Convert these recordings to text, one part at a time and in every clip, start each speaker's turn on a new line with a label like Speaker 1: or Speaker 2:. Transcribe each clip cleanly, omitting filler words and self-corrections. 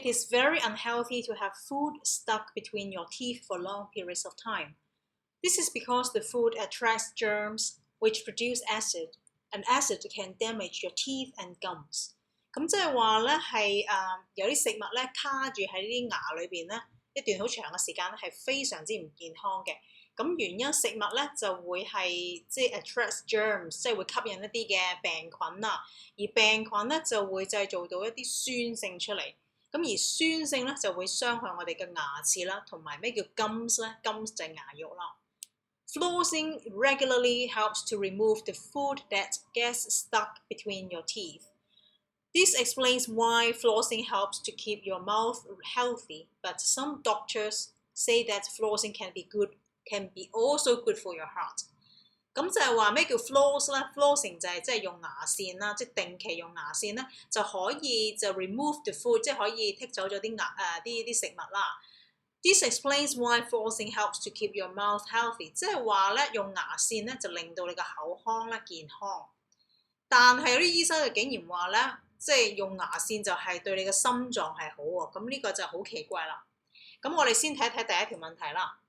Speaker 1: It is very unhealthy to have food stuck between your teeth for long periods of time. This is because the food attracts germs which produce acid, and acid can damage your teeth and gums. 咁即係話咧係有啲食物咧卡住喺啲牙裏邊咧一段好長嘅時間咧係非常之唔健康嘅。咁原因食物咧就會係即係 attract germs， 即係會吸引一啲嘅病菌啦。而病菌咧就會製造到一啲酸性出嚟。咁而酸性咧就會傷害我哋嘅牙齒啦，同埋咩叫 gums 咧 ？gums 就係牙肉啦。Flossing regularly helps to remove the food that gets stuck between your teeth. This explains why flossing helps to keep your mouth healthy, but some doctors say that flossing can be also good for your heart. 咁就係話咩叫 floss 咧 ？flossing 就係即係用牙線啦，即係定期用牙線咧，就可以就 remove the food， 即係可以剔走咗啲啲食物啦。This explains why flossing helps to keep your mouth healthy， 即係話咧用牙線咧就令到你個口腔咧健康。但係有啲醫生就竟然話咧，即係用牙線就係對你嘅心臟係好喎，咁呢個就好奇怪啦。咁我哋先睇一睇第一條問題啦。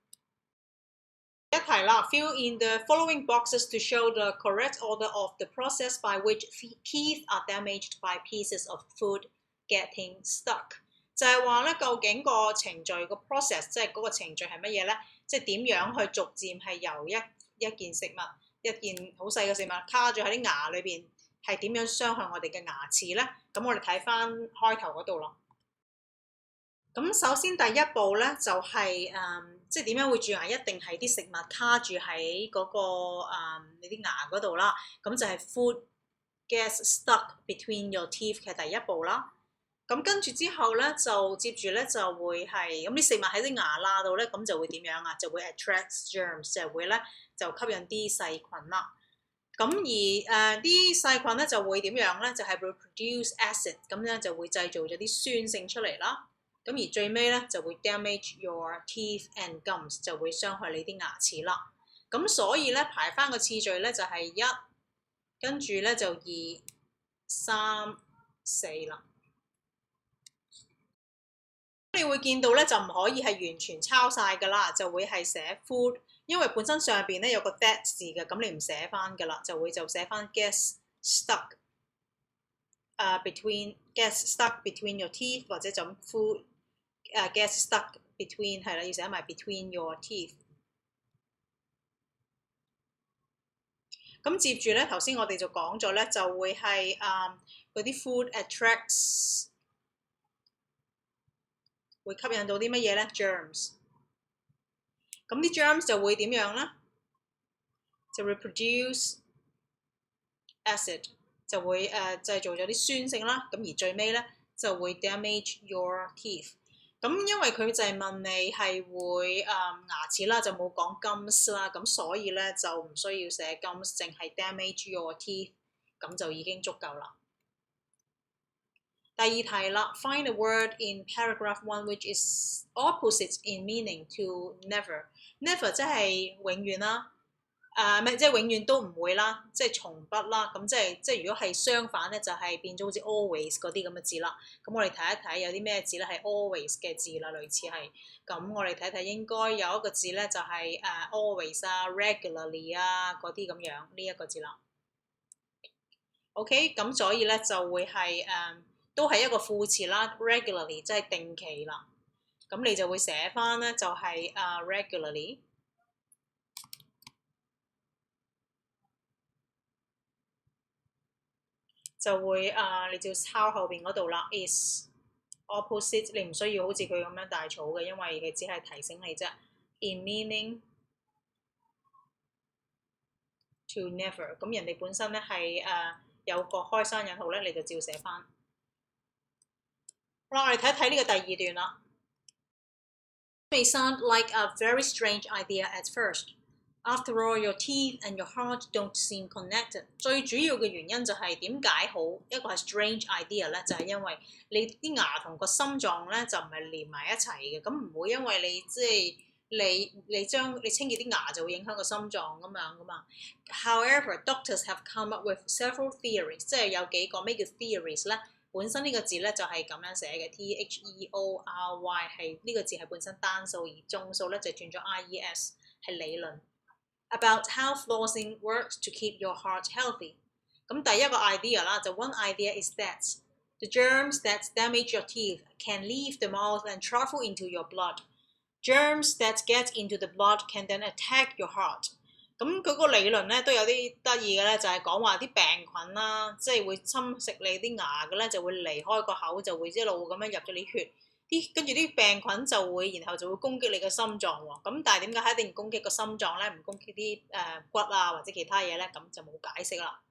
Speaker 1: 一題啦 ，fill in the following boxes to show the correct order of the process by which teeth are damaged by pieces of food getting stuck。就係話咧，究竟個程序個 process 即係嗰個程序係乜嘢咧？即係點樣去逐漸係由一件食物、一件好細嘅食物卡住喺啲牙裏邊，係點樣傷害我哋嘅牙齒咧？咁我哋睇翻開頭嗰度咯。咁首先第一步咧就係、即係點樣會蛀牙？一定係啲食物卡住喺嗰、你啲牙嗰度啦。咁就係 food gets stuck between your teeth 嘅第一步啦。咁跟住之後咧，就接住咧就會係咁啲食物喺啲牙罅度咧，咁就會點樣啊？就會 attract germs， 就會咧就吸引啲細菌啦。咁而啲細菌咧就會點樣咧？就係會 produce acid， 咁咧就會製造咗啲酸性出嚟啦。咁而最尾咧就會 damage your teeth and gums， 就會傷害你啲牙齒啦。咁所以咧排翻個次序咧就係1，跟住咧就2、3、4啦。你會見到咧就唔可以係完全抄晒㗎啦，就會係寫 food， 因為本身上邊咧有個 that 字嘅，咁你唔寫翻㗎啦，就寫翻 gets stuck between your teeth， 或者就咁 food gets stuck between 係啦，要寫埋 between your teeth。咁接住咧頭先我哋就講咗咧，就會係嗰啲 food attracts。會吸引到啲乜嘢咧 ？germs。咁啲 germs 就會點樣咧？就會 produce acid， 就會製造咗啲酸性啦。咁而最尾咧就會 damage your teeth。咁因為佢就係問你係會牙齒啦，就冇講 gums 啦，咁所以咧就唔需要寫 gums， 淨係 damage your teeth， 咁就已經足夠啦。第二題啦 ，find a word in paragraph 1 which is opposite in meaning to never。never 即係永遠啦，即係永遠都唔會啦，即係從不啦。咁即係如果係相反咧，就係變咗好似 always 嗰啲咁嘅字啦。咁我哋睇一睇有啲咩字咧係 always 嘅字啦，類似係。咁我哋睇睇應該有一個字咧就係always 啊、regularly 啊嗰啲咁樣呢一個字啦。OK， 咁所以咧就會係都係一個副詞啦 ，regularly 即係定期啦。咁你就會寫翻咧，就係regularly。就會你就抄後邊嗰度啦 ，is opposite， 你唔需要好似佢咁樣大草嘅，因為佢只係提醒你啫。In meaning to never， 咁人哋本身咧係有個開山引號咧，你就照寫翻。好啦，我哋睇一睇呢個第二段啦。May sound like a very strange idea at first. After all, your teeth and your heart don't seem connected. 最主要嘅原因就係點解好一個係 strange idea 咧，就係因為你啲牙同個心臟咧就唔係連埋一齊嘅，咁唔會因為你即係你清潔啲牙就會影響個心臟咁樣噶嘛。However, doctors have come up with several theories， 即係有幾個咩叫 theories 咧？本身呢個字咧就係咁樣寫嘅 theory 係呢個字係本身單數，而眾數咧就轉咗 ies 係理論。About how flossing works to keep your heart healthy。咁第一個 idea 啦，就 one idea is that the germs that damage your teeth can leave the mouth and travel into your blood. Germs that get into the blood can then attack your heart。咁佢個理論咧都有啲得意嘅咧，就係講話啲病菌啦，即係會侵蝕你啲牙嘅咧，就會離開個口，就會一路咁樣入咗你血，跟住啲病菌就會，然後就會攻擊你嘅心臟喎。咁但係點解一定攻擊個心臟咧，唔攻擊啲骨啊或者其他嘢咧？咁就冇解釋啦。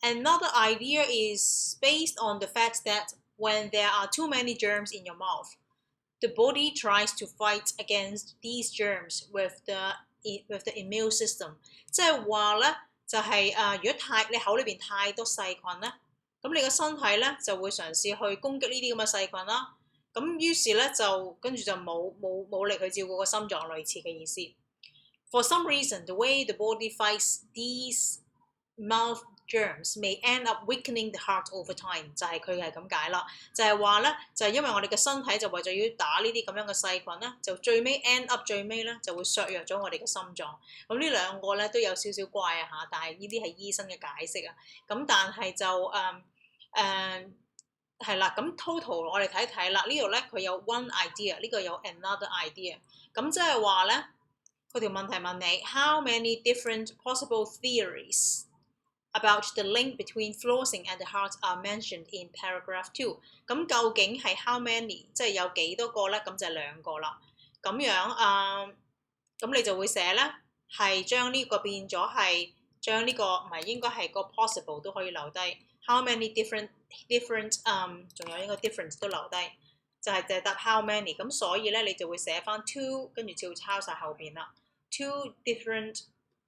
Speaker 1: Another idea is based on the fact that when there are too many germs in your mouth, the body tries to fight against these germs with the immune system。 即係話咧，就係如果你口裏邊太多細菌咧，咁你個身體咧就會嘗試去攻擊呢啲咁嘅細菌啦。咁於是咧就跟住就冇力去照顧個心臟，類似嘅意思。For some reason, the way the body fights these mouth germs may end up weakening the heart over time。 就係佢係咁解啦，就係話咧，就係因為我哋嘅身體就為咗要打呢啲咁樣嘅細菌咧，就最尾 end up 最尾咧就會削弱咗我哋嘅心臟。咁呢兩個咧都有少少怪啊嚇，但係呢啲係醫生嘅解釋啊。咁但係就係啦，咁 total 我哋睇睇啦，呢度咧佢有 one idea， 呢個有 another idea。咁即係話咧，佢條問題問你 how many different possible theories about the link between flossing and the heart are mentioned in paragraph 2。 咁究竟係 how many， 即係有幾多個咧？咁就係兩個啦。咁樣咁你就會寫咧，係將呢個變咗係將呢個唔係應該係個 possible 都可以留低。How many different 仲有應該 different 都留低，就係答 how many。咁所以咧你就會寫翻 two， 跟住照抄晒後邊啦。Two different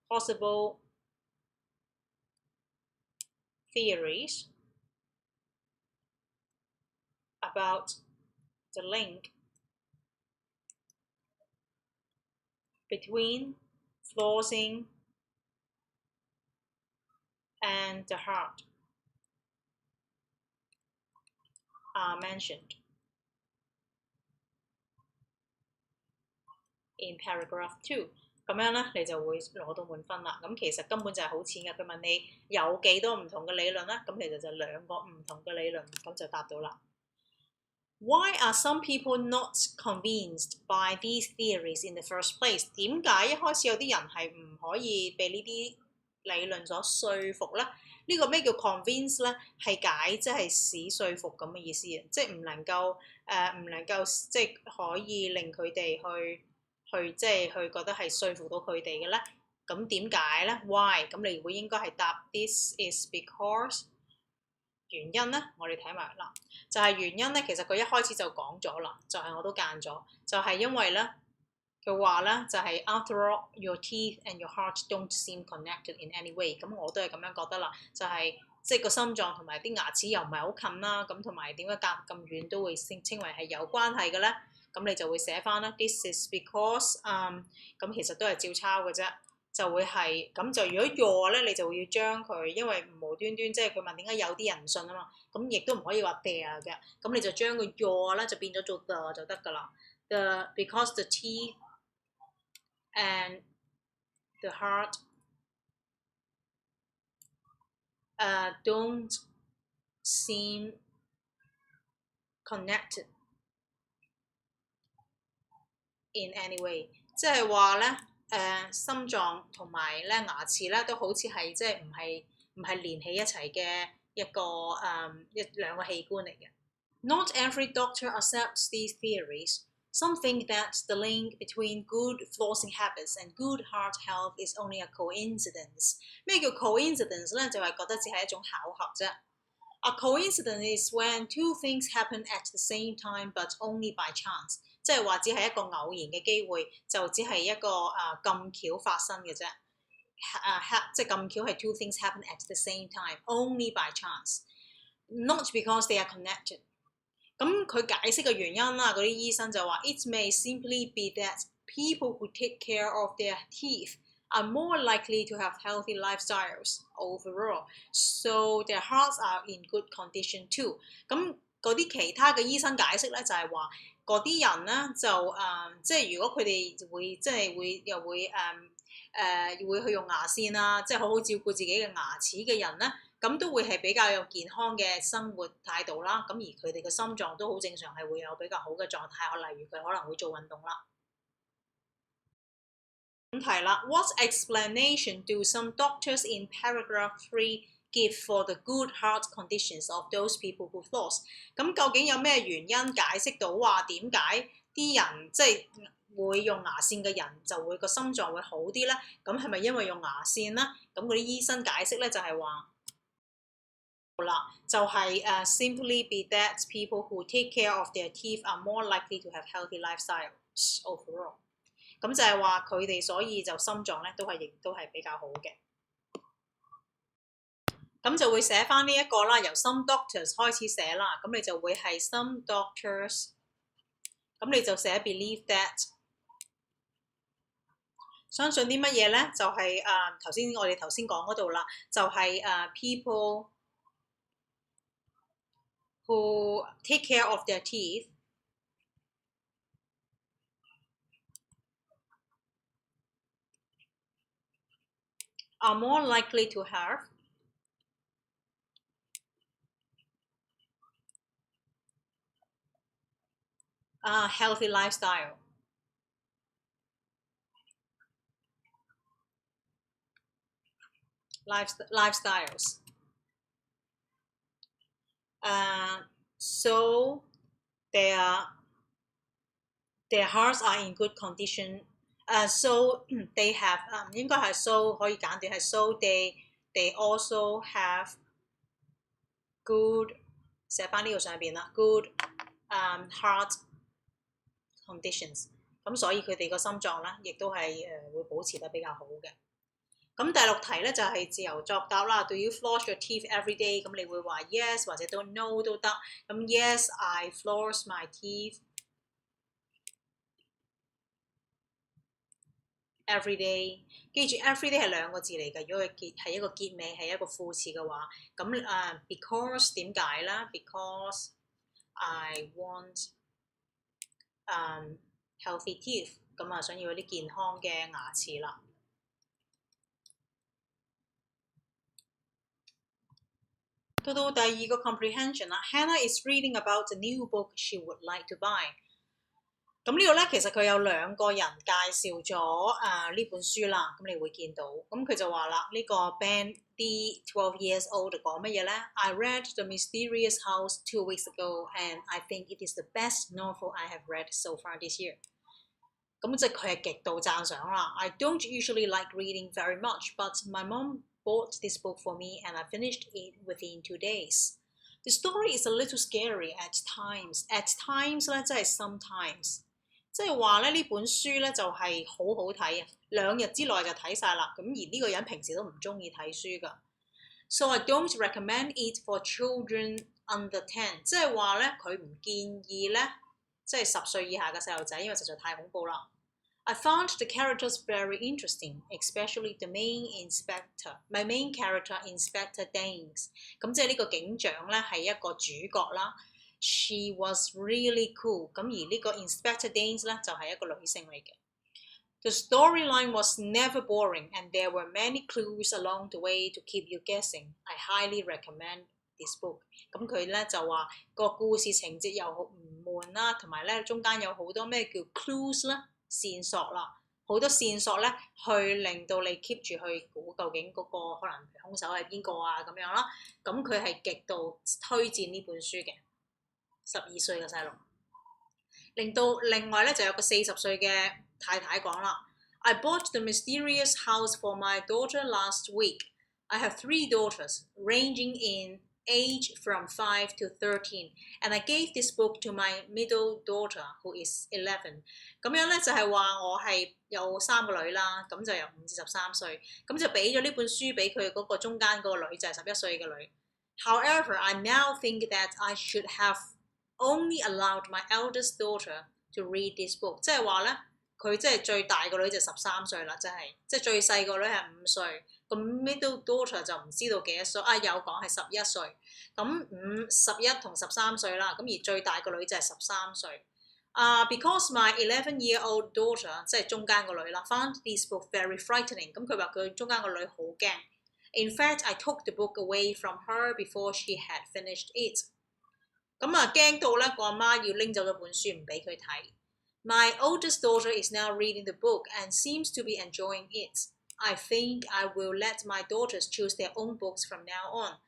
Speaker 1: possible theories about the link between flossing and the heart are mentioned in paragraph 2。 咁樣咧，你就會攞到滿分啦。咁其實根本就係好淺嘅，佢問你有幾多唔同嘅理論咧，咁其實就兩個唔同嘅理論，咁就答到啦。Why are some people not convinced by these theories in the first place？ 點解一開始有啲人係唔可以被呢啲理論所說服咧？呢個咩叫 convince 咧？係解即係使說服咁嘅意思啊，即係唔能夠即係可以令佢哋去即係去覺得係說服到佢哋嘅咧。咁點解咧 ？Why？ 咁你會應該係答 This is because。原因咧，我哋睇埋啦，就係原因咧，其實佢一開始就講咗啦，就係我都間咗，就係因為咧，佢話咧就係 after all your teeth and your heart don't seem connected in any way。咁我都係咁樣覺得啦，就係即係個心臟同埋啲牙齒又唔係好近啦，咁同埋點解隔咁遠都會稱為係有關係嘅咧？咁你就會寫翻啦 ，This is because 咁其實都係照抄嘅啫。就會係咁就如果 your 咧，你就會要將佢，因為無端端即係佢問點解有啲人唔信啊嘛，咁亦都唔可以話 there 嘅，咁你就將個 your 咧就變咗做 the 就得㗎啦。The because the teeth and the heart don't seem connected in any way， 即係話咧。心臟同埋咧牙齒咧都好似係即係唔係連起一齊嘅一個兩個器官嚟嘅。Not every doctor accepts these theories. Some think that the link between good flossing habits and good heart health is only a coincidence. 咩叫 coincidence 咧？就係覺得只係一種巧合啫。A coincidence is when two things happen at the same time, but only by chance。即係話只係一個偶然嘅機會，就只係一個咁巧發生嘅啫。即係咁巧係 two things happen at the same time, only by chance, not because they are connected。咁佢解釋嘅原因啦，嗰啲醫生就話 It may simply be that people who take care of their teeth are more likely to have healthy lifestyles overall, so their hearts are in good condition too. 咁嗰啲其他嘅醫生解釋咧，就係話嗰啲人咧就即係如果佢哋會即係會又會會去用牙線啊，即係好好照顧自己嘅牙齒嘅人咧，咁都會係比較有健康嘅生活態度啦。咁而佢哋嘅心臟都好正常，係會有比較好嘅狀態。例如佢可能會做運動啦。咁題啦 ，What explanation do some doctors in paragraph 3 give for the good heart conditions of those people who've lost？ 咁究竟有咩原因解釋到話點解啲人即係會用牙線嘅人就會個心臟會好啲咧？咁係咪因為用牙線咧？咁嗰啲醫生解釋咧就係話啦，就係simply be that people who take care of their teeth are more likely to have healthy lifestyles overall。咁就係話佢哋所以就心臟咧都係比較好嘅。咁就會寫翻呢一個啦，由 some doctors 開始寫啦。咁你就會係 some doctors， 咁你就寫 believe that。相信啲乜嘢咧？就係我哋頭先講嗰度啦，就係people who take care of their teeth are more likely to have a healthy lifestyle. Lifestyles. So their hearts are in good condition. So they have 應該係 so 可以簡短係 so they also have good 寫翻呢度上邊啦 good heart conditions。咁所以佢哋個心臟咧，亦都係會保持得比較好嘅。咁第6題咧就係自由作答啦。Do you floss your teeth every day？ 咁你會話 yes 或者都 no 都得。咁 yes I floss my teeth every day。記住 every day 係2個字嚟嘅。如果佢係一個結尾係一個副詞嘅話，咁because 點解啦 ？Because I want healthy teeth。咁想要啲健康嘅牙齒啦。到第2個 comprehension 啦 ，Hannah is reading about a new book she would like to buy。咁呢度咧，其實佢有2個人介紹咗呢本書啦。咁你會見到，咁佢就話啦，呢個 Ben D 12 years old 講乜嘢咧 ？I read The Mysterious House 2 weeks ago, and I think it is the best novel I have read so far this year。咁即係佢係極度讚賞啦。I don't usually like reading very much, but my mom bought this book for me and I finished it within 2 days. The story is a little scary at times. At times 咧，即係 sometimes， 即係話咧呢本書咧就係好好睇啊，2日之內就睇晒啦。咁而呢個人平時都唔中意睇書噶。So I don't recommend it for children under 10， 即係話咧佢唔建議咧，即係10歲以下嘅細路仔，因為實在太恐怖啦。I found the characters very interesting, especially the main inspector. My main character, Inspector Danes。咁即係呢個警長咧係一個主角啦。She was really cool。咁而呢個 Inspector Danes 咧就係一個女性嚟嘅。The storyline was never boring, and there were many clues along the way to keep you guessing. I highly recommend this book。咁佢咧就話個故事情節又唔悶啦，同埋咧中間有好多咩叫 clues 啦。線索啦，好多線索咧，去令到你 keep 住去估究竟嗰個可能兇手係邊個啊咁樣啦。咁佢係極度推薦呢本書嘅，12歲嘅細路。另外咧就有個40歲嘅太太講啦 I bought The Mysterious House for my daughter last week. I have 3 daughters, ranging in age from 5 to 13, and I gave this book to my middle daughter, who is 11。咁樣咧就係話我係有3個女啦，咁就由5至13歲，咁就俾咗呢本書俾佢嗰個中間嗰個女，就係11歲嘅女。However, I now think that I should have only allowed my eldest daughter to read this book。即係話咧，佢即係最大個女就13歲啦，即係最細個女係5歲，咁 middle daughter 就唔知道幾多歲啊，有講係11歲，咁11同13歲啦，咁而最大個女就係13歲。Because my 11-year-old daughter 即係中間個女啦 found this book very frightening， 咁佢話佢中間個女好驚。In fact, I took the book away from her before she had finished it。咁驚到咧個阿媽要拎走咗本書唔俾佢睇。My oldest daughter is now reading the book and seems to be enjoying it. I think I will let my daughters choose their own books from now on。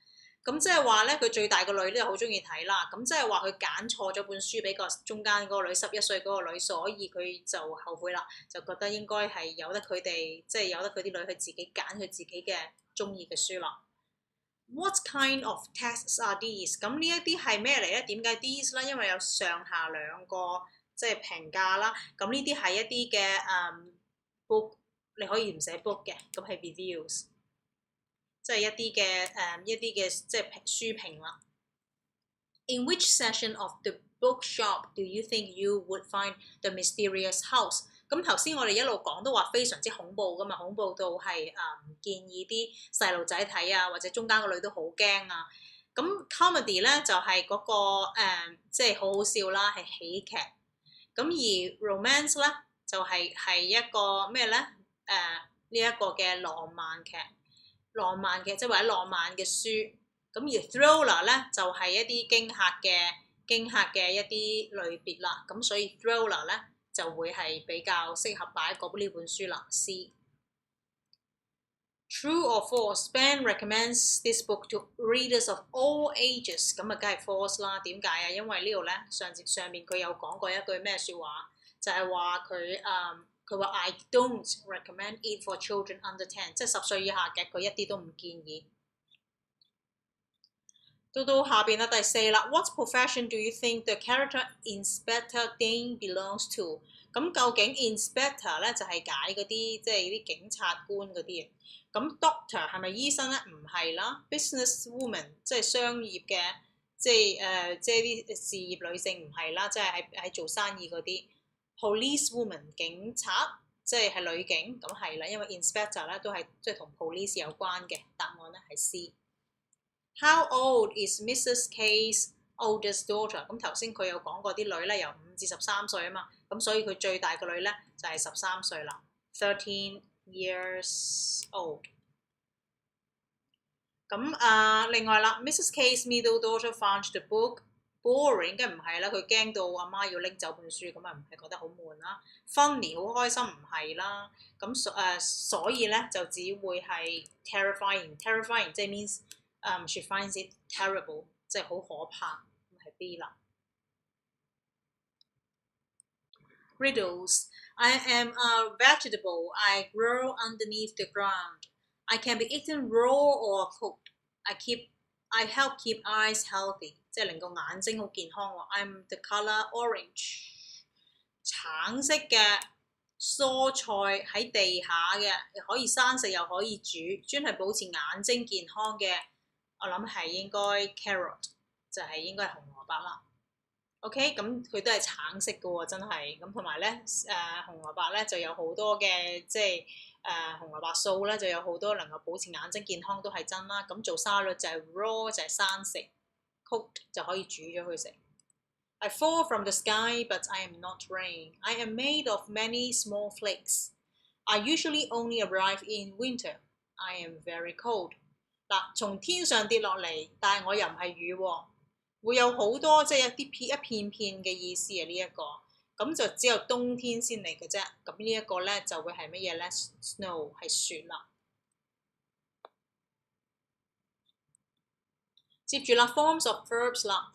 Speaker 1: 咁即係話咧，佢最大個女咧好中意睇啦。咁即係話佢揀錯咗本書俾個中間嗰個女11歲嗰個女，所以佢就後悔啦，就覺得應該係由得佢哋，即係由得佢啲女去自己揀佢自己嘅中意嘅書啦。What kind of tests are these？ 咁呢一啲係咩嚟咧？點解 these 咧？因為有上下兩個即係評價啦。咁呢啲係一啲嘅book， 你可以唔寫 book 嘅，咁係 reviews。即係一啲嘅即係書評啦。In which section of the bookshop do you think you would find the mysterious house？ 咁頭先我哋一路講都話非常之恐怖噶嘛，恐怖到係唔建議啲細路仔睇啊，或者中間個女都好驚啊。咁 comedy 咧就係嗰個即係好好笑啦，係喜劇。咁而 romance 咧就係一個咩咧？呢一個嘅浪漫劇。浪漫嘅即係或者浪漫嘅書，咁而 thriller 咧就係一啲驚嚇嘅一啲類別啦，咁所以 thriller 咧就會係比較適合擺呢本書啦。C。True or false? Ben recommends this book to readers of all ages。咁梗係 false 啦。點解啊？因為呢度咧上面佢有講過一句咩説話，就係話佢話 I don't recommend it for children under 10， 即係10歲以下嘅佢一啲都唔建議。到下邊啦，第4啦。What profession do you think the character Inspector Dane belongs to？ 咁究竟 Inspector 咧就係解嗰啲即係啲警察官嗰啲嘢。咁 Doctor 係咪醫生咧？唔係啦。Business woman 即係商業嘅，即係啲事業女性唔係啦，即係喺做生意嗰啲。Police woman 警察即係女警，咁係啦，因為 inspector 咧都係即係同 police 有關嘅。答案咧係 C。How old is Mrs. K's oldest daughter？ 咁頭先佢有講過啲女咧由5至13歲啊嘛，咁所以佢最大個女咧就係13歲啦。13 years old。咁另外啦 ，Mrs. K's middle daughter found the book boring， 梗唔係啦，佢驚到阿媽要拎走本書，咁唔係覺得好悶啦。Funny 好開心唔係啦，咁所以咧就只會係 terrifying 即係 means she finds it terrible， 即係好可怕，咁係 B 啦。Riddles. I am a vegetable. I grow underneath the ground. I can be eaten raw or cooked. I help keep eyes healthy， 即係令個眼睛好健康喎。I'm the colour orange。橙色嘅蔬菜喺地下嘅，可以生食又可以煮，專係保持眼睛健康嘅。我諗係應該 carrot， 就係應該係紅蘿蔔啦。OK， 咁佢都係橙色嘅喎，真係。咁同埋咧紅蘿蔔咧就有好多嘅即係紅蘿蔔素咧就有好多能夠保持眼睛健康都係真啦。咁做沙律就係 raw 就係生食 ，cooked 就可以煮咗佢食。I fall from the sky, but I am not rain. I am made of many small flakes. I usually only arrive in winter. I am very cold。嗱，從天上跌落嚟，但係我又唔係雨喎，會有好多即係一片片嘅意思啊！呢一個咁就只有冬天先嚟嘅啫。咁呢一個咧就會係乜嘢咧 ？Snow 係雪啦。接住啦 ，forms of verbs 啦。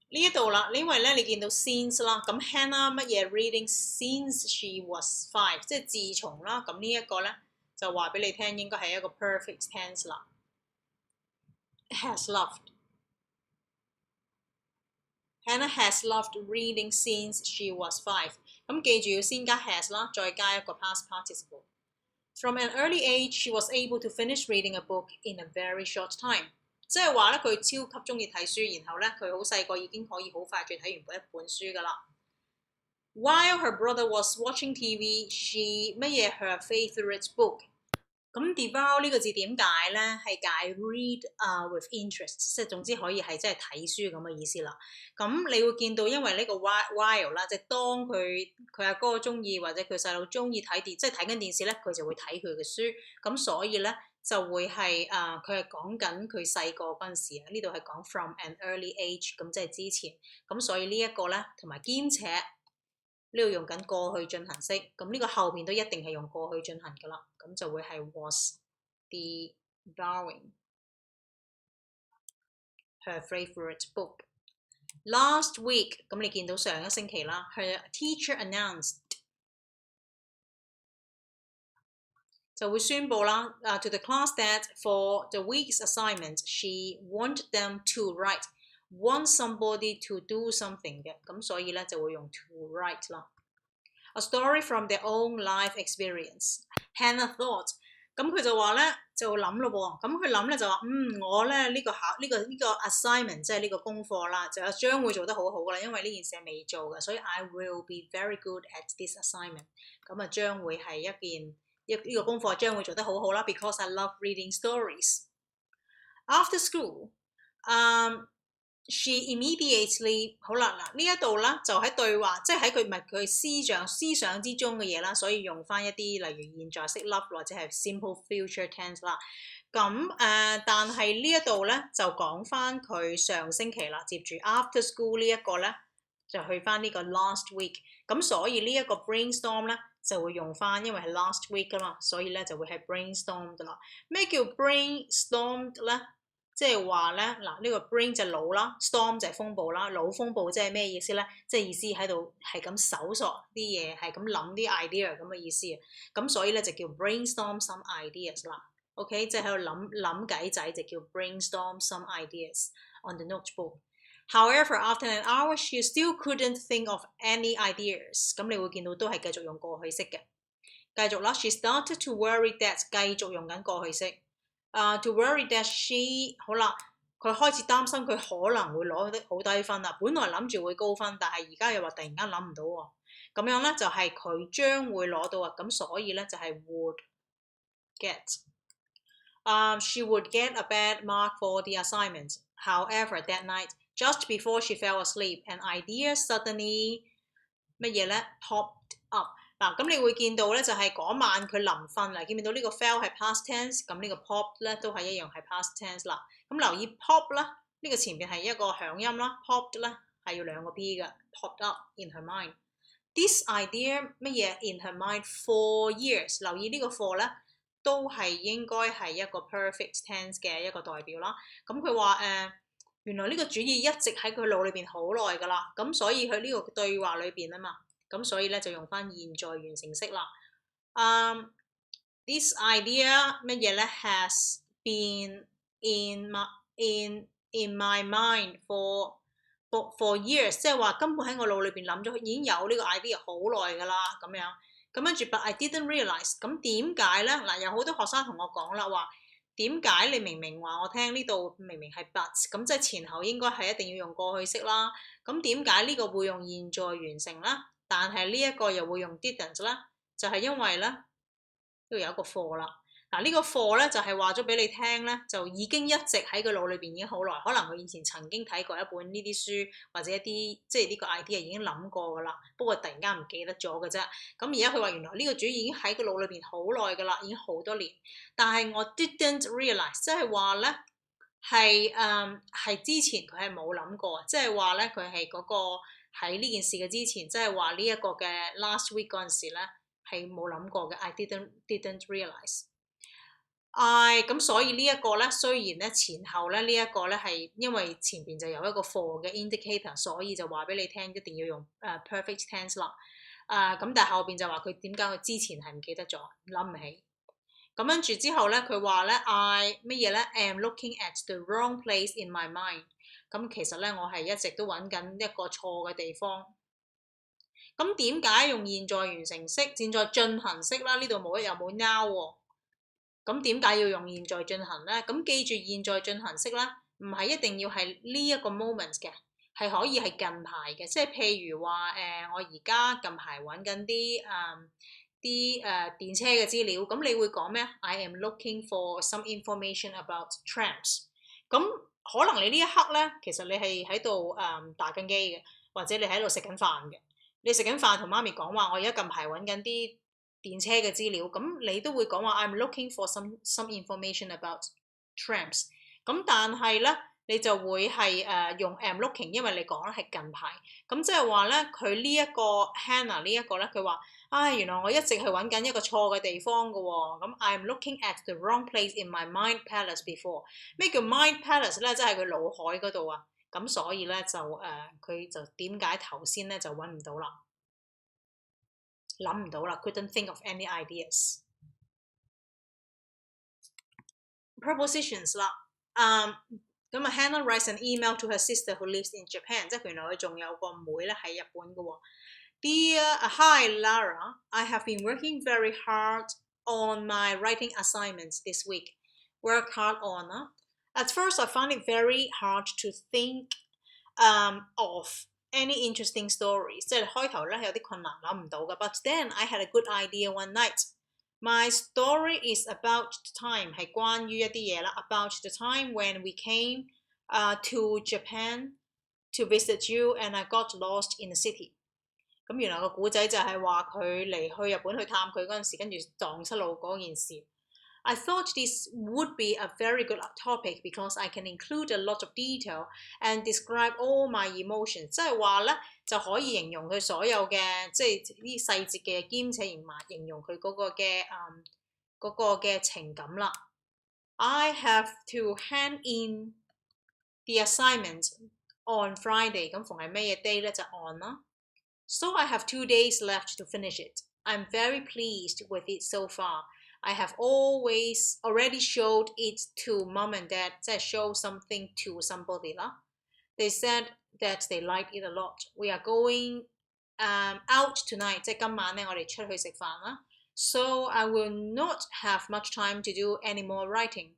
Speaker 1: 呢一度啦，因為咧你見到 since 啦，咁 Hannah 乜嘢 reading since she was 5， 即係自從啦。咁呢一個咧就話俾你聽，應該係一個 perfect tense 啦。Has loved。Hannah has loved reading since she was 5。咁記住要先加 has 啦，再加一個 past participle。From an early age, she was able to finish reading a book in a very short time。即係話咧，佢超級中意睇書，然後咧佢好細個已經可以好快就睇完一本書噶啦。While her brother was watching TV, she 乜嘢 her favorite book。咁 devour 呢個字點解咧？係解 read with interest， 即係總之可以係即係睇書咁嘅意思啦。咁你會見到因為呢個 while 啦，即係當佢阿哥中意或者佢細佬中意睇即係睇緊電視咧，佢就會睇佢嘅書。咁所以咧就會係佢係講緊佢細個嗰陣時啊。呢度係講 from an early age， 咁即係之前。咁所以呢一個咧同埋兼且。呢度用緊過去進行式，咁呢個後面都一定係用過去進行㗎啦，咁就會係 was devouring her favourite book. Last week， 咁你見到上一星期啦 ，her teacher announced 就會宣佈啦，to the class that for the week's assignment she wanted them to write。want somebody to do something 嘅，咁所以咧就會用 to write 啦。A story from their own life experience. Hannah thought， 咁佢就話咧就諗咯噃，咁佢諗咧就話我咧呢個 assignment 即係呢個功課啦，就將會做得好好噶啦，因為呢件事係未做嘅，所以 I will be very good at this assignment。咁啊將會係呢個功課將會做得好好啦 ，because I love reading stories. After school，she immediately 好啦嗱，呢一度啦就喺對話，即係喺佢唔係佢思想之中嘅嘢啦，所以用翻一啲例如現在式 love 或者係 simple future tense 啦。咁但係呢一度咧就講翻佢上星期啦，接住 after school 呢一個咧就去翻呢個 last week。咁所以呢一個 brainstorm 咧就會用翻，因為係 last week 噶嘛，所以咧就會係 brainstormed 啦。咩叫 brainstormed 咧？即係話咧，嗱呢個 brain 就腦啦 ，storm 就係風暴啦，腦風暴即係咩意思咧？即係意思喺度係咁搜索啲嘢，係咁諗啲 idea 咁嘅意思啊。咁所以咧就叫 brainstorm some ideas 啦。OK， 即係喺度諗計仔就叫 brainstorm some ideas on the notebook. However, after an hour, she still couldn't think of any ideas. 咁你會見到都係繼續用過去式嘅。繼續啦 ，she started to worry that 繼續用緊過去式。to worry that she 好啦，佢開始擔心佢可能會攞得好低分啦。本來諗住會高分，但係而家又話突然間諗唔到喎。咁樣咧就係佢將會攞到啊。咁所以咧就係 would get。she would get a bad mark for the assignment. However, that night, just before she fell asleep, an idea suddenly 乜嘢咧 popped up。嗱，咁你會見到咧，就係嗰晚佢臨瞓啦，見唔見到呢個 fell 係 past tense， 咁呢個 pop 咧都係一樣係 past tense 啦。咁留意 pop 啦，呢個前邊係一個響音啦 ，popped 咧係要兩個 p 嘅 ，popped up in her mind。This idea 乜嘢 in her mind for years， 留意呢個 for 咧都係應該係一個 perfect tense 嘅一個代表啦。咁佢話原來呢個主意一直喺佢腦裏邊好耐㗎啦，咁所以佢呢個對話裏邊啊嘛。咁所以咧就用翻現在完成式啦。This idea 乜嘢咧 has been in my mind for years， 即係話根本喺我腦裏邊諗咗，已經有呢個 idea 好耐㗎啦咁樣。咁跟住 but I didn't realize， 咁點解咧？嗱，有好多學生同我講啦，話點解你明明話我聽呢度明明係 but， 咁即係前後應該係一定要用過去式啦。咁點解呢個會用現在完成啦？但係呢一個又會用 didn't 啦，就係因為咧呢度有一個 for 啦。嗱呢個 for 咧就係話咗俾你聽咧，就已經一直喺個腦裏邊已經好耐，可能佢以前曾經睇過一本呢啲書或者一啲即係呢個 idea 已經諗過㗎啦，不過突然間唔記得咗嘅啫。咁而家佢話原來呢個主意已經喺個腦裏邊好耐㗎啦，已經好多年，但係我 didn't realize， 即係話咧係之前佢係冇諗過，即係話咧佢係嗰個。喺呢件事嘅之前，即係話呢一個嘅 last week 嗰陣時咧，係冇諗過嘅。I didn't realize。咁所以呢一個咧，雖然咧前後咧呢一個咧係因為前邊就有一個 for 嘅 indicator， 所以就話俾你聽一定要用perfect tense 啦。咁但係後邊就話佢點解佢之前係唔記得咗，諗唔起。咁跟住之後咧，佢話咧 I 乜嘢咧 am looking at the wrong place in my mind。咁其實咧，我係一直都揾緊一個錯嘅地方。咁點解用現在完成式、現在進行式啦？呢度冇又冇 now 喎。咁點解要用現在進行咧？咁記住現在進行式啦，唔係一定要係呢一個 moment 嘅，係可以係近排嘅，即係譬如話我而家近排揾緊啲電車嘅資料，咁你會講咩 ？I am looking for some information about trams。咁可能你呢一刻咧，其實你係喺度打緊機嘅，或者你喺度食緊飯嘅。你食緊飯同媽咪講話，我而家近排揾緊啲電車嘅資料，咁你都會講話 I'm looking for some information about trams。咁但係咧，你就會係用 am looking， 因為你講咧係近排。咁即係話咧，佢呢一個 Hannah 呢一個咧，佢話原來我一直係揾緊一個錯嘅地方嘅喎。咁 I'm looking at the wrong place in my mind palace before。咩叫 mind palace 咧？即係佢腦海嗰度啊。咁所以咧就佢就點解頭先咧就揾唔到啦，諗唔到啦 ，couldn't think of any ideas。Prepositions 啦，咁Hannah writes an email to her sister who lives in Japan， 即係原來佢仲有個妹咧喺日本嘅喎。Dear Hi Lara, I have been working very hard on my writing assignments this week. Work hard on At first, I found it very hard to think of any interesting stories. 即係開頭咧有啲困難諗唔到嘅。But then I had a good idea one night. My story is about the time 係關於一啲嘢啦。About the time when we came to Japan to visit you and I got lost in the city. 咁原來個古仔就係話佢嚟去日本去探佢嗰陣時，跟住蕩失路嗰件事。I thought this would be a very good topic because I can include a lot of detail and describe all my emotions。即係話咧就可以形容佢所有嘅即係啲細節嘅，兼且形容佢嗰個嘅情感啦。I have to hand in the assignment on Friday。咁逢係咩嘢 day 咧就 on 啦。So I have 2 days left to finish it. I'm very pleased with it so far. I have already showed it to mom and dad， 即係 show something to somebody 啦。They said that they liked it a lot. We are going out tonight， 即係今晚咧我哋出去食飯啦。So I will not have much time to do any more writing.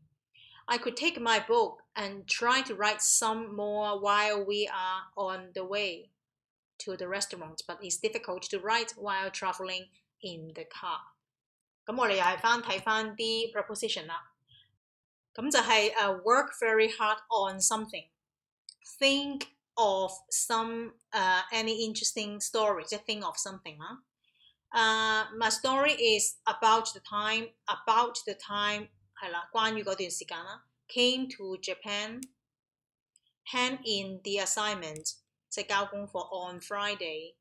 Speaker 1: I could take my book and try to write some more while we are on the way to the restaurant, but it's difficult to write while traveling in the car。咁我哋又係睇翻啲 preposition 啦。咁就係work very hard on something， think of some any interesting story， 即係 think of something 啦。My story is about the time 係啦，關於嗰段時間啦。Came to Japan, hand in the assignment， 即係交功課 on Friday，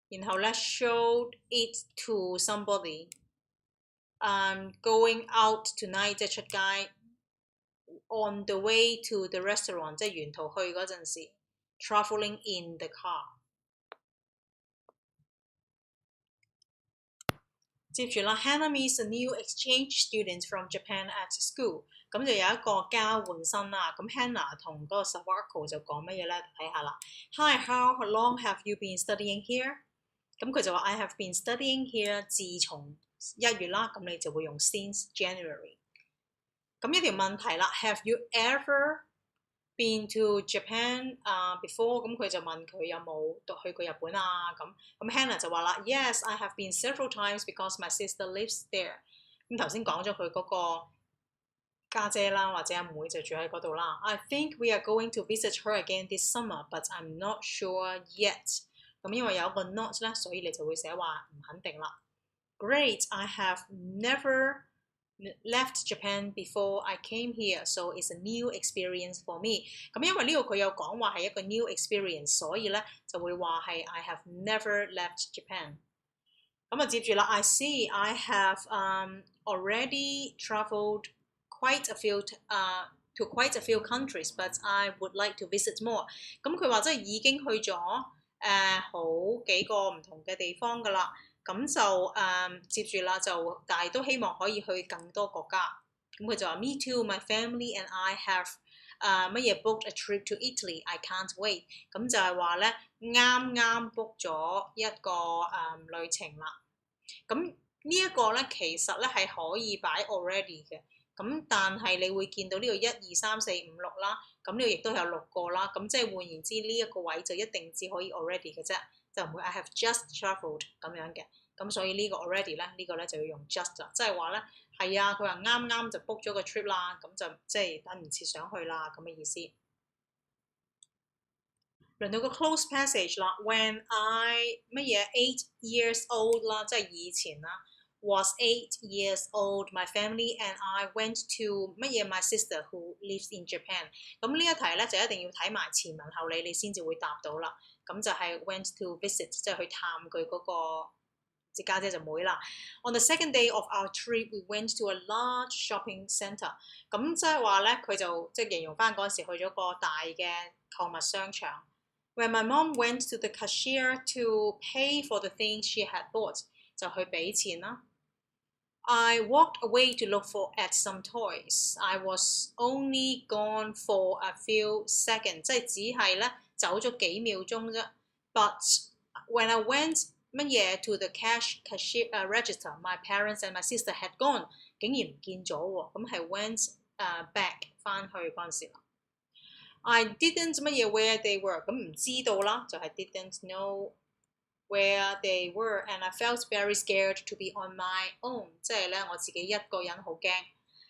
Speaker 1: 然後咧 showed it to somebody。Going out tonight 即係出街 ，on the way to the restaurant 即係沿途去嗰陣時 ，travelling in the car。接住啦 ，Hannah meets a new exchange student from Japan at school。咁就有一個交換生啦。咁 Hannah 同嗰個 Sawako 就講乜嘢咧？睇下啦。Hi, how long have you been studying here？ 咁佢就話 I have been studying here 自從1月啦，咁你就會用 since January。咁一條問題啦 ，Have you ever been to Japan before？ 咁佢就問佢有冇去過日本啊？咁 Hannah 就話啦 ，Yes, I have been several times because my sister lives there。咁頭先講咗佢嗰個家姐啦，或者阿妹就住喺嗰度啦。I think we are going to visit her again this summer, but I'm not sure yet。咁因為有一個 not 咧，所以你就會寫話唔肯定啦。Great, I have never left Japan before I came here, so it's a new experience for me。咁因為呢度佢有講話係一個 new experience， 所以咧就會話係 I have never left Japan。咁接住啦 I see I have already travelled quite a few to quite a few countries, but I would like to visit more。咁佢話即係已經去咗好幾個唔同嘅地方㗎啦。咁就接住啦，就但係都希望可以去更多國家。咁佢就話 Me too, my family and I have booked a trip to Italy. I can't wait。咁就係話咧啱啱 book 咗一個旅程啦。咁呢一個咧其實咧係可以擺 already 嘅。咁但係你會見到呢度1、2、3、4、5、6啦，咁呢度亦都有6個啦，咁即係換言之呢一個位就一定只可以 already 嘅啫，就唔會 I have just travelled 咁樣嘅，咁所以呢個 already 咧，呢個咧就要用 just 啦，即係話咧係啊，佢話啱啱就 book 咗個 trip 啦，咁就即係等唔切想去啦咁嘅意思。輪到個 close passage 啦 ，When I 乜嘢 8 years old 啦，即係以前啦。Was 8 years old, my family and I went to 乜嘢 my sister who lives in Japan。咁呢一題咧就一定要睇埋前文後理，你先至會答到啦。咁就係 went to visit， 即係去探佢嗰個即家姐就妹啦。On the second day of our trip, we went to a large shopping centre。咁即係話咧，佢就即係形容翻嗰陣時去咗個大嘅購物商場。When my mom went to the cashier to pay for the things she had bought， 就去俾錢啦。I walked away to look at some toys. I was only gone for a few seconds， 即係只係咧走咗幾秒鐘啫。But when I went 乜嘢 to the cashier register, my parents and my sister had gone， 竟然唔見咗喎，咁係 went back 翻去嗰陣時啦。I didn't 乜嘢 where they were， 咁唔知道啦，就係 didn't know where they were, and I felt very scared to be on my own， 即係咧我自己一個人好驚。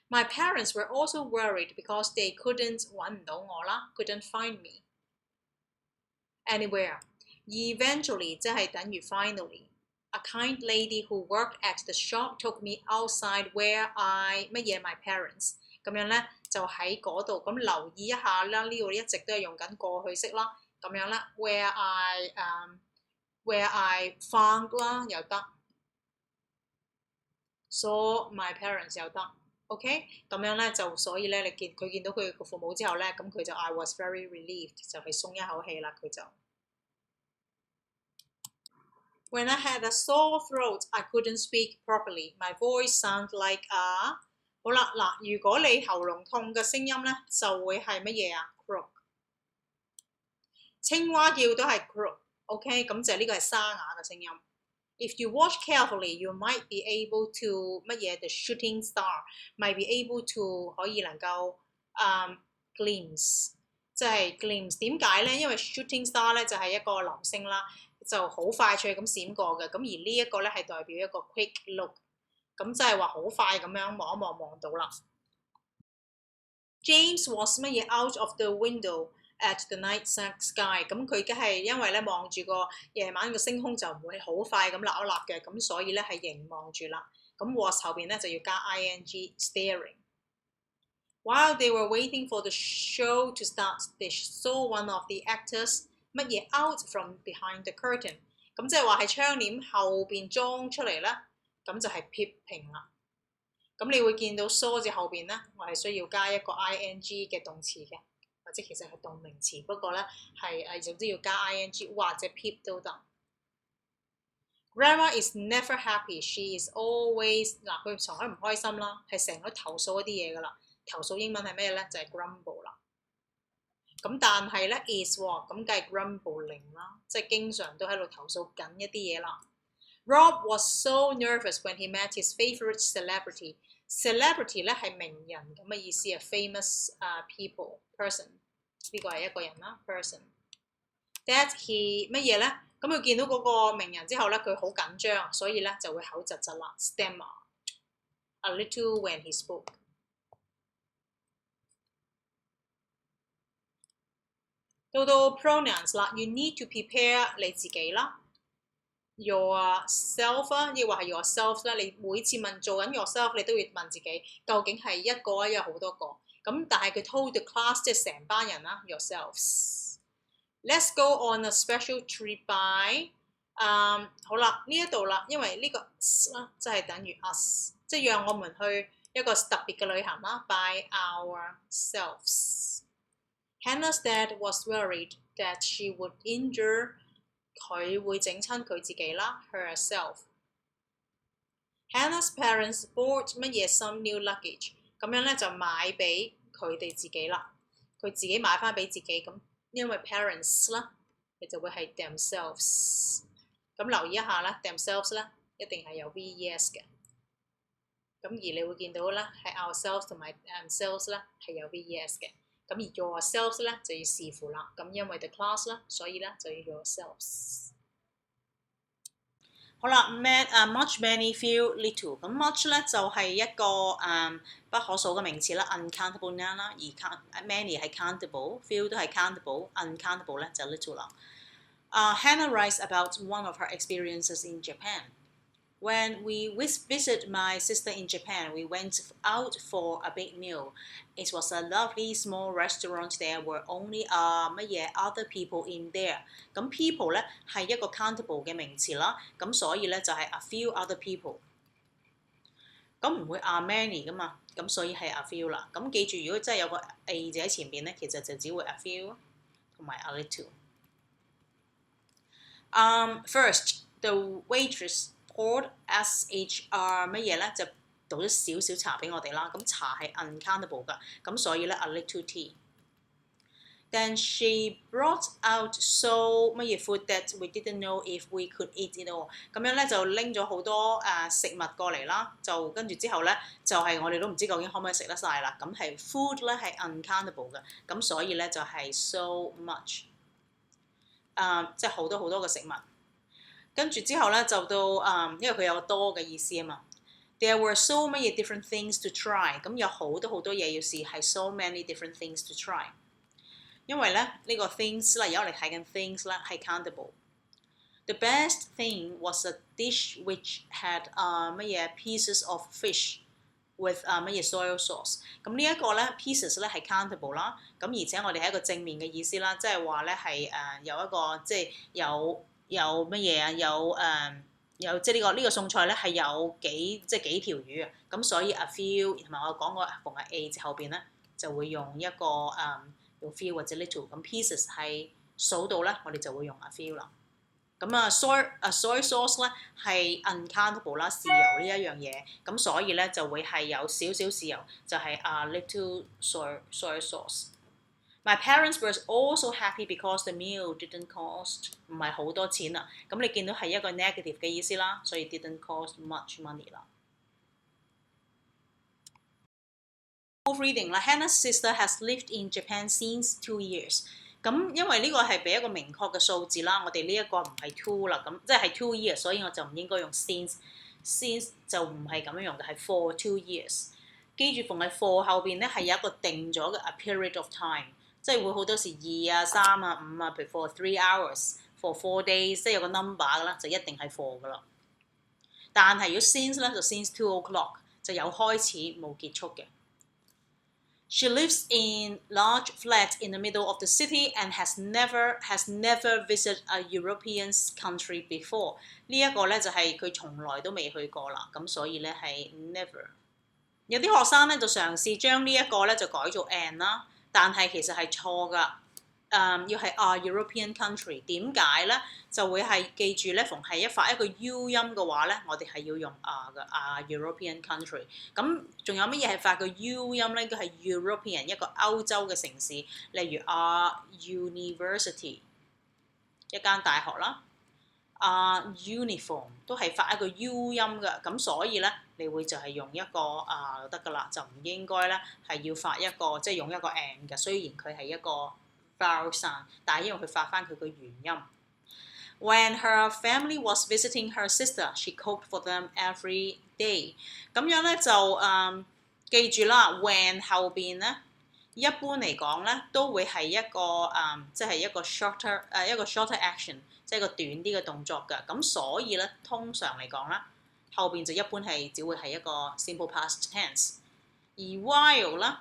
Speaker 1: My parents were also worried because they couldn't 揾唔到我啦 ，couldn't find me anywhere。Eventually 即係等於 finally。A kind lady who worked at the shop took me outside where I 乜嘢 my parents， 咁樣咧就喺嗰度，咁留意一下啦，呢度一直都係用緊過去式啦，咁樣啦 where I found 啦又得 ，saw my parents 又得 ，OK， 咁樣咧就所以咧你佢見到佢個父母之後咧，咁佢就 I was very relieved， 就係鬆一口氣啦，佢就。When I had a sore throat, I couldn't speak properly. My voice sounded like a 好啦嗱，如果你喉嚨痛嘅聲音咧，就會係乜嘢啊 ？croak。青蛙叫都係 croak。OK， 咁就呢個係沙啞嘅聲音。If you watch carefully, you might be able to 乜嘢 the shooting star might be able to 可以能夠glimpse， 即係 glimpse 點解咧？因為 shooting star 咧就係一個流星啦，就好快脆咁閃過嘅。咁而呢一個咧係代表一個 quick look， 咁即係話好快咁樣望一望到啦。James was 乜嘢 out of the window。At the night sky， 咁佢梗係因為咧望住個夜晚個星空就唔會好快咁立一立嘅，咁所以咧係凝望住啦。咁 was 後邊咧就要加 ing staring。While they were waiting for the show to start, they saw one of the actors 乜嘢 out from behind the curtain。咁即係話喺窗簾後邊裝出嚟啦，咁就係 peeping 啦。咁你會見到 saw 字後邊咧，我係需要加一個 ing 嘅動詞嘅。或者其實係動名詞，不過咧係總之要加 ing 或者 peep 都得。Grandma is never happy. She is always 嗱，佢從來唔開心啦，係成日都投訴一啲嘢噶啦。投訴英文係咩咧？就係 grumble 啦。咁但係咧 is 喎，咁梗係 grumbling 啦，即係經常都喺度投訴緊一啲嘢啦。Rob was so nervous when he met his favourite celebrity。Celebrity 咧係名人咁嘅意思啊 ，famous people person 呢個係一個人啦 person。That he 乜嘢咧？咁佢見到嗰個名人之後咧，佢好緊張，所以咧就會口窒窒啦 ，stammer a little when he spoke。到 pronouns 啦 ，you need to prepare 你自己啦。yourself 啊，亦或係 yourself 啦，你每次問做緊 yourself， 你都要問自己究竟係一個啊，有好多個。咁但係佢 told the class 即係成班人啦 ，yourselves。Let's go on a special trip by， 好啦，呢一度啦，因為呢個啦即係等於 us， 即係讓我們去一個特別嘅旅行啦 ，by ourselves。Hannah's dad was worried that she would injure。佢會整親佢自己啦 ，herself。Hannah's parents bought 乜嘢 some new luggage， 咁樣咧就買俾佢哋自己啦，佢自己買翻俾自己咁，因為 parents 啦，你就會係 themselves。咁留意一下啦 ，themselves 咧一定係有 VES 嘅。咁而你會見到咧，係 ourselves 同埋 selves 咧係有 VES 嘅。咁而 yourselves 咧就要視乎啦。咁因為 the class 啦，所以咧就要 yourselves。好啦 much many few little 咁 much 咧就係一個不可數嘅名詞啦 uncountable noun 啦，而 many 係 countable，few 都係 countable，uncountable 咧就 little 啦。Hannah writes about one of her experiences in Japan. When we visited my sister in Japan, we went out for a big meal. It was a lovely small restaurant. There were only other people in there. 咁 people 咧係一個 countable 嘅名詞啦，咁所以咧就係 a few other people。咁唔會 many 噶嘛，咁所以係 a few 啦。咁記住，如果真係有個 a 字喺前邊咧，其實就只會 a few 同埋 a little。First, the waitress poured SHR 乜嘢咧？就倒咗少少茶俾我哋啦。咁茶係 uncountable 㗎，咁所以咧 a little tea。Then she brought out so 乜嘢 food that we didn't know if we could eat it all。咁樣咧就拎咗好多食物過嚟啦，就跟住之後咧就係我哋都唔知究竟可唔可以食得晒啦。咁係 food 咧係 uncountable 嘅，咁所以咧就係 so much。即係好多好多嘅食物。跟住之後咧就到因為佢有多嘅意思啊嘛。There were so many different things to try， 咁有好多好多嘢要試，係 so many different things to try。因為咧呢個 things 啦，而家我哋睇緊 things 啦係 countable。The best thing was a dish which had pieces of fish with soy sauce。咁呢一個咧 pieces 咧係 countable 啦，咁而且我哋係一個正面嘅意思啦，即係話咧係有一個即係有乜嘢啊？有即係呢個餸菜咧係有幾條魚啊，咁所以 a few 同埋我講過逢係 a 字後邊咧就會用一個用 few 或者 little， 咁 pieces 係數到咧我哋就會用 a few 啦。咁soy sauce 咧係 uncountable 啦，豉油呢一樣嘢，咁所以咧就會係有少少豉油，就係 a little soy sauce。My parents were also happy because the meal didn't cost 唔係好多錢啊，咁你見到係一個 negative 嘅意思啦，所以 didn't cost much money 啦。Reading 啦 ，Hannah's sister has lived in Japan since 2 years。咁因為呢個係俾一個明確嘅數字啦，我哋呢一個唔係 two 啦，咁即係 2 years，所以我就唔應該用 since 就唔係咁樣用嘅，係 for 2 years。記住，逢係 for 後邊咧係有一個定咗嘅 a period of time， 即係會好多時2啊、3啊、5啊，譬如 for 3 hours、for 4 days， 即係有個 number 㗎啦，就一定係 for 㗎啦。但係如果 since 咧就 since 2 o'clock 就有開始冇結束嘅。She lives in large flat in the middle of the city and has never visited a European country before。呢一個咧就係佢從來都未去過啦，咁所以咧係 never。有啲學生咧就嘗試將呢一個咧就改做 and 啦，但係其實係錯㗎。要係 a European country， 點解咧？就會係記住咧，逢係發一個 U 音嘅話咧，我哋係要用 a 嘅 a European country。咁仲有乜嘢係發個 U 音咧？應該係 European 一個歐洲嘅城市，例如 a university 一間大學啦。uniform 都係發一個 U 音嘅，咁所以咧你會就係用一個得㗎啦，就唔應該咧係要發一個即係用一個 and 嘅，雖然佢係一個vowel sound， 但係因為佢發翻佢個原音。When her family was visiting her sister, she cooked for them every day。咁樣咧就記住啦 ，when 後邊咧一般嚟講咧都會係一個即係一個 shorter action， 即係一個短啲嘅動作㗎。咁所以咧通常嚟講咧後邊就一般係只會係一個 simple past tense， 而 while 咧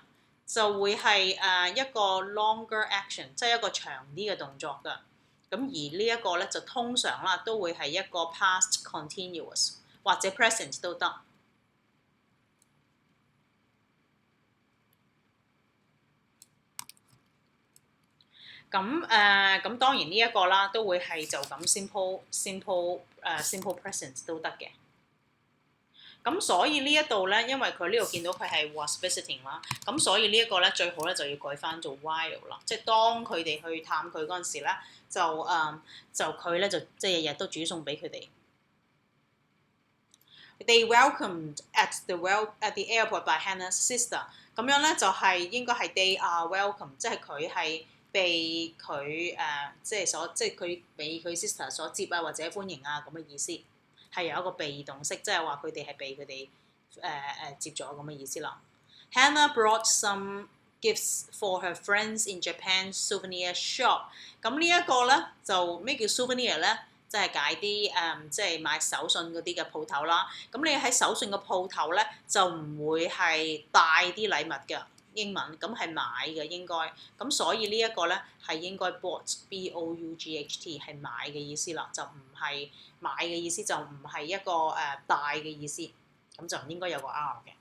Speaker 1: 就會係一個 longer action， 即係一個長啲嘅動作㗎。咁而呢一個咧就通常啦都會係一個 past continuous 或者 present 都得。咁當然呢一個啦都會係就咁 simple present 都得嘅。咁所以呢一度咧，因為佢呢度見到佢係 was visiting 啦，咁所以呢一個咧最好咧就要改翻做 while 啦，即係當佢哋去探佢嗰陣時咧，就佢咧就即係日日都煮餸俾佢哋。They welcomed at the airport by Hannah's sister。咁樣咧就係應該係 they are welcome， 即係佢係被佢即係佢俾佢 sister 所接啊或者歡迎啊咁嘅意思，係有一個被動式，即係話佢哋係被佢哋接咗咁嘅意思啦。Hannah brought some gifts for her friends in Japan souvenir shop。咁呢一個咧就咩叫 souvenir 咧？即係解啲即係買手信嗰啲嘅鋪頭啦。咁你喺手信嘅鋪頭咧，就唔會係帶啲禮物嘅英文，咁係買嘅應該。咁所以呢一個咧係應該 bought B-O-U-G-H-T 係買嘅意思啦，就唔係買嘅意思，就唔係一個帶嘅意思，咁就唔應該有個 R 嘅。